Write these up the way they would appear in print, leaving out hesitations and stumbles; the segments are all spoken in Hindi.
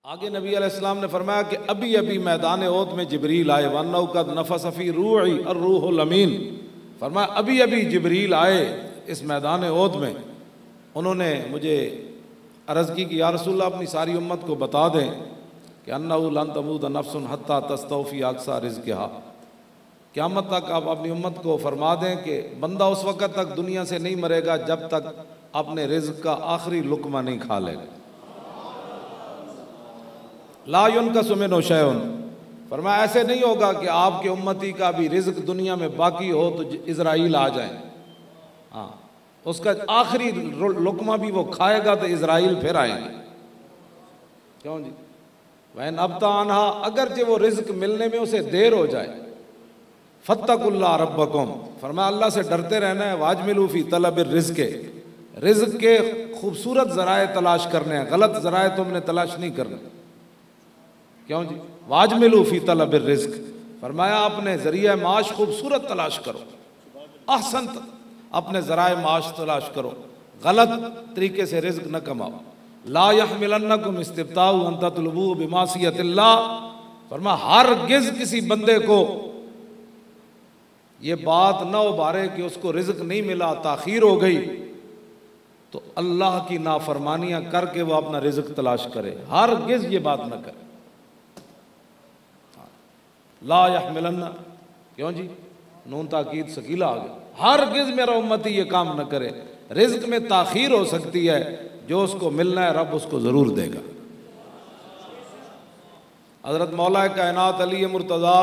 आगे नबी अलैहिस्सलाम ने फरमाया कि अभी अभी मैदान ओद में जिब्रील आए, वन्नहु कद नफस फी रूही अर्रूहुल अमीन। फरमाया अभी अभी जिब्रील आए इस मैदान ओद में, उन्होंने मुझे अर्ज़ की कि या रसूलल्लाह अपनी सारी उम्मत को बता दें कि अन्नहु लन तमूत नफ्सुन हत्ता तस्तौफी अक्सा रिज़्क़हा, क़यामत तक आप अपनी उम्मत को फरमा दें कि बंदा उस वक़्त तक दुनिया से नहीं मरेगा जब तक अपने रिज़्क़ का आखिरी लुक़मा नहीं खा लेगा। ला युनक़सु मिन्हु शैउन, फरमाया ऐसे नहीं होगा कि आपके उम्मती का भी रिज़्क़ दुनिया में बाकी हो तो इज़राइल आ जाए, हाँ उसका आखिरी लुक़मा भी वो खाएगा तो इज़राइल फिर आएंगे। क्यों जी? वैन अब्ता अनहा, अगर जो वो रिज़्क़ मिलने में उसे देर हो जाए, फत्तकुल्लाह रब्बकुम, फरमाया अल्लाह से डरते रहना है। वाजमिलू फी तलब रिज़्क़, रिज़्क़ के खूबसूरत ज़राए तलाश करने हैं, गलत ज़राए तुमने तलाश नहीं करने। क्यों जी? वाजमिलू फी तलब रिज़्क़, फरमाया अपने ज़रिए माश खूबसूरत तलाश करो, अहसन अपने ज़राए माश तलाश करो, गलत तरीके से रिज़्क़ न कमाओ। ला यहमिलन्नकुम इस्तिब्ताउ अन ततलबू बिमासियतिल्लाह, फरमाया हरगिज़ किसी बंदे को ये बात न उबारे कि उसको रिज़्क़ नहीं मिला, ताख़ीर हो गई, तो अल्लाह की नाफरमानियाँ करके वो अपना रिज़्क़ तलाश करे, हरगिज़ ये बात न करे। ला यहमिलन्ना, क्यों जी? नून ताकीद सकीला आ गया, हरगिज़ मेरा उम्मती ये काम न करे। रिज़्क़ में ताख़ीर हो सकती है, जो उसको मिलना है रब उसको ज़रूर देगा। हज़रत मौला कायनात अली मुर्तज़ा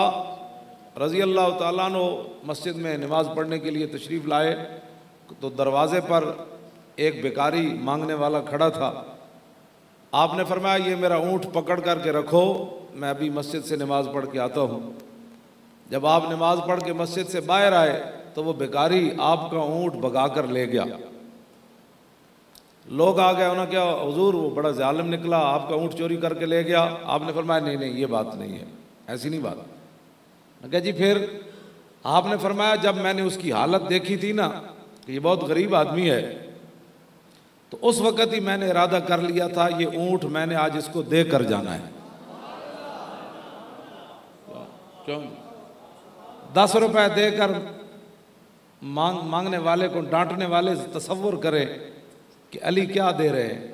रज़ी अल्लाह तआला अन्हु मस्जिद में नमाज़ पढ़ने के लिए तशरीफ़ लाए तो दरवाज़े पर एक भिखारी मांगने वाला खड़ा था। आपने फरमाया ये मेरा ऊँट पकड़ करके रखो, मैं अभी मस्जिद से नमाज़ पढ़ के आता हूँ। जब आप नमाज़ पढ़ के मस्जिद से बाहर आए तो वो भिखारी आपका ऊँट भगा कर ले गया। लोग आ गए, उन्होंने क्या हुजूर वो बड़ा ज़ालिम निकला, आपका ऊँट चोरी करके ले गया। आपने फरमाया नहीं नहीं ये बात नहीं है, ऐसी नहीं बात। क्या जी? फिर आपने फरमाया जब मैंने उसकी हालत देखी थी ना कि ये बहुत गरीब आदमी है, तो उस वक़्त ही मैंने इरादा कर लिया था ये ऊँट मैंने आज इसको दे कर जाना है। क्यों? 10 रुपए देकर मांगने वाले को, डांटने वाले तसव्वुर करें कि अली क्या दे रहे हैं,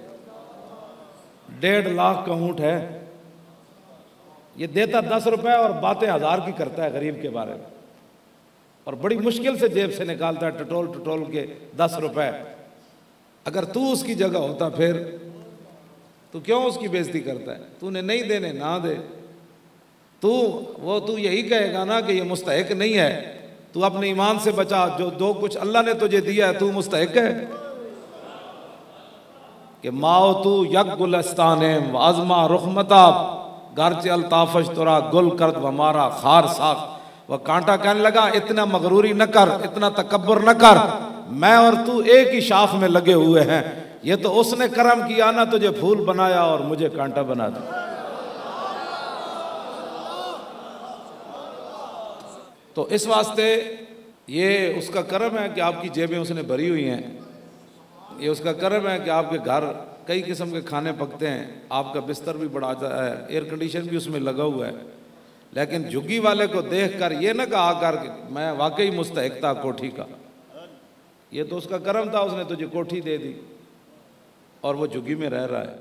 1.5 लाख का ऊँट है, ये देता 10 रुपए और बातें 1000 की करता है गरीब के बारे में, और बड़ी मुश्किल से जेब से निकालता है टटोल टटोल के 10 रुपए। अगर तू उसकी जगह होता फिर तू क्यों उसकी बेइज्जती करता है? तूने नहीं देने ना दे, तू यही कहेगा ना कि ये मुस्तहिक नहीं है। तू अपने ईमान से बचा, जो कुछ अल्लाह ने तुझे दिया है तू मुस्तहिक है कि माओ तू यक गुलस्ताने आजमा रुखमता गर्च अल्ताफश तुरा गुल करद हमारा खार साख। वह कांटा कहने लगा इतना मगरूरी न कर, इतना तकब्बुर न कर, मैं और तू एक ही शाख में लगे हुए हैं। ये तो उसने करम किया ना, तुझे फूल बनाया और मुझे कांटा बना दिया। तो इस वास्ते ये उसका करम है कि आपकी जेबें उसने भरी हुई हैं, ये उसका करम है कि आपके घर कई किस्म के खाने पकते हैं, आपका बिस्तर भी बड़ा है, एयर कंडीशन भी उसमें लगा हुआ है। लेकिन झुग्गी वाले को देख कर ये ना कहा कर कि मैं वाकई मुस्तहिक था कोठी का, ये तो उसका करम था, उसने तुझे कोठी दे दी और वो झुग्गी में रह रहा है।